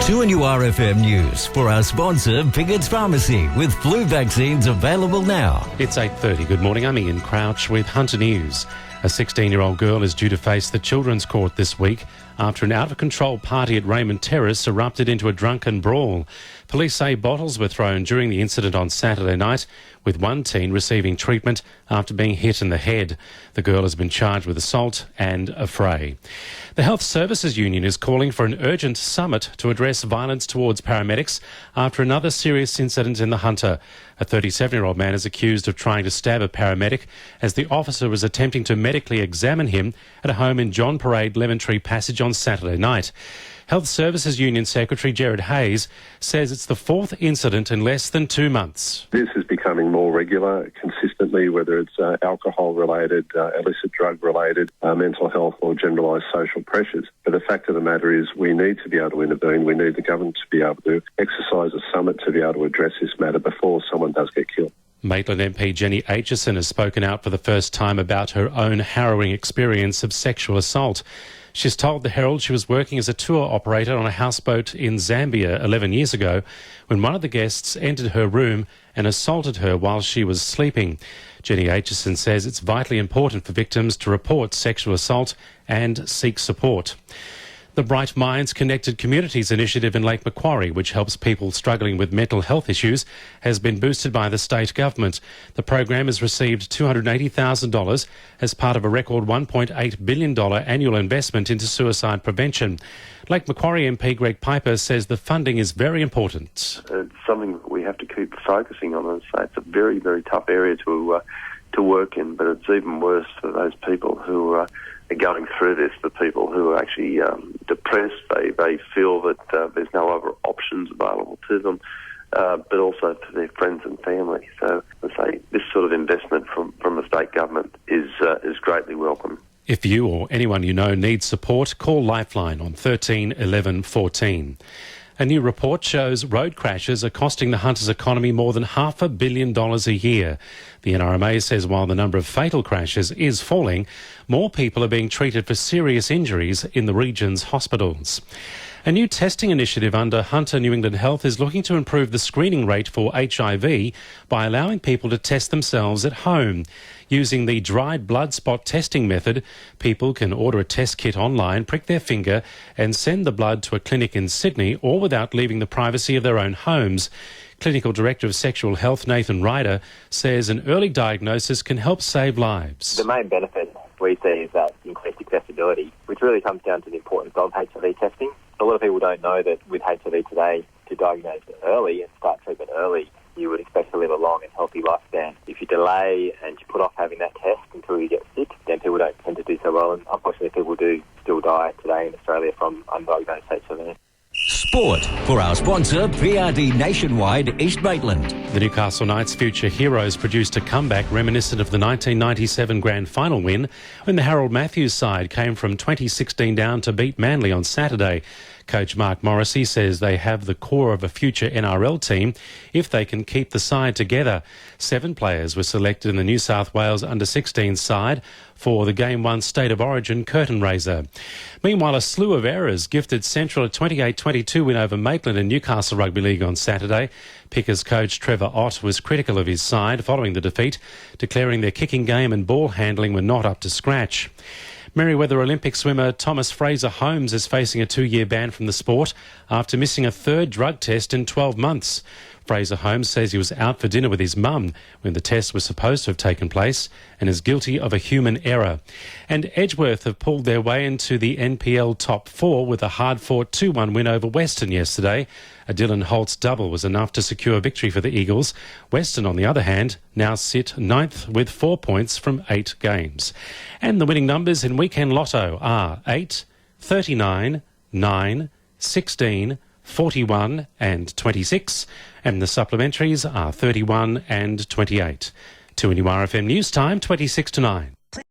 2NURFM News for our sponsor, Pickett's Pharmacy, with flu vaccines available now. It's 8:30. Good morning. I'm Ian Crouch with Hunter News. A 16-year-old girl is due to face the Children's Court this week after an out-of-control party at Raymond Terrace erupted into a drunken brawl. Police say bottles were thrown during the incident on Saturday night, with one teen receiving treatment after being hit in the head. The girl has been charged with assault and a fray. The Health Services Union is calling for an urgent summit to address violence towards paramedics after another serious incident in the Hunter. A 37-year-old man is accused of trying to stab a paramedic as the officer was attempting to medically examine him at a home in John Parade Lemon Tree Passage on Saturday night. Health Services Union Secretary Gerard Hayes says it's the fourth incident in less than 2 months. This is becoming more regular, consistently, whether it's alcohol-related, illicit drug-related, mental health or generalised social pressures. But the fact of the matter is we need to be able to intervene. We need the government to be able to exercise a summit to be able to address this matter before someone does get killed. Maitland MP Jenny Aitchison has spoken out for the first time about her own harrowing experience of sexual assault. She's told the Herald she was working as a tour operator on a houseboat in Zambia 11 years ago when one of the guests entered her room and assaulted her while she was sleeping. Jenny Aitchison says it's vitally important for victims to report sexual assault and seek support. The Bright Minds Connected Communities initiative in Lake Macquarie, which helps people struggling with mental health issues, has been boosted by the state government. The program has received $280,000 as part of a record $1.8 billion annual investment into suicide prevention. Lake Macquarie MP Greg Piper says the funding is very important. It's something that we have to keep focusing on. It's a very, very tough area to work in, but it's even worse for those people who are going through this, the people who are actually depressed. They feel that there's no other options available to them, but also to their friends and family. So I say this sort of investment from the state government is greatly welcome. If you or anyone you know needs support, call Lifeline on 13 11 14. A new report shows road crashes are costing the Hunter's economy more than $500 million a year. The NRMA says while the number of fatal crashes is falling, more people are being treated for serious injuries in the region's hospitals. A new testing initiative under Hunter New England Health is looking to improve the screening rate for HIV by allowing people to test themselves at home. Using the dried blood spot testing method, people can order a test kit online, prick their finger and send the blood to a clinic in Sydney, all without leaving the privacy of their own homes. Clinical Director of Sexual Health Nathan Ryder says an early diagnosis can help save lives. The main benefit we see is that increased accessibility, which really comes down to the importance of HIV testing. A lot of people don't know that with HIV today, to diagnose it early and start treatment early, you would expect to live a long and healthy lifespan. If you delay and you put off having that test until you get sick, then people don't tend to do so well. And unfortunately, people do still die today in Australia from undiagnosed HIV. Sport for our sponsor, PRD Nationwide, East Maitland. The Newcastle Knights' future heroes produced a comeback reminiscent of the 1997 grand final win when the Harold Matthews side came from 2016 down to beat Manly on Saturday. Coach Mark Morrissey says they have the core of a future NRL team if they can keep the side together. 7 players were selected in the New South Wales under-16 side for the Game 1 State of Origin curtain raiser. Meanwhile, a slew of errors gifted Central a 28-22 win over Maitland in Newcastle Rugby League on Saturday. Pickers coach Trevor Ott was critical of his side following the defeat, declaring their kicking game and ball handling were not up to scratch. Merriweather Olympic swimmer Thomas Fraser-Holmes is facing a 2-year ban from the sport after missing a third drug test in 12 months. Fraser-Holmes says he was out for dinner with his mum when the test was supposed to have taken place and is guilty of a human error. And Edgeworth have pulled their way into the NPL top 4 with a hard-fought 2-1 win over Western yesterday. A Dylan Holtz double was enough to secure victory for the Eagles. Western, on the other hand, now sit 9th with 4 points from 8 games. And the winning numbers in Weekend Lotto are 8, 39, 9, 16, 41 and 26, and the supplementaries are 31 and 28. 2NURFM News Time, 26 to 9.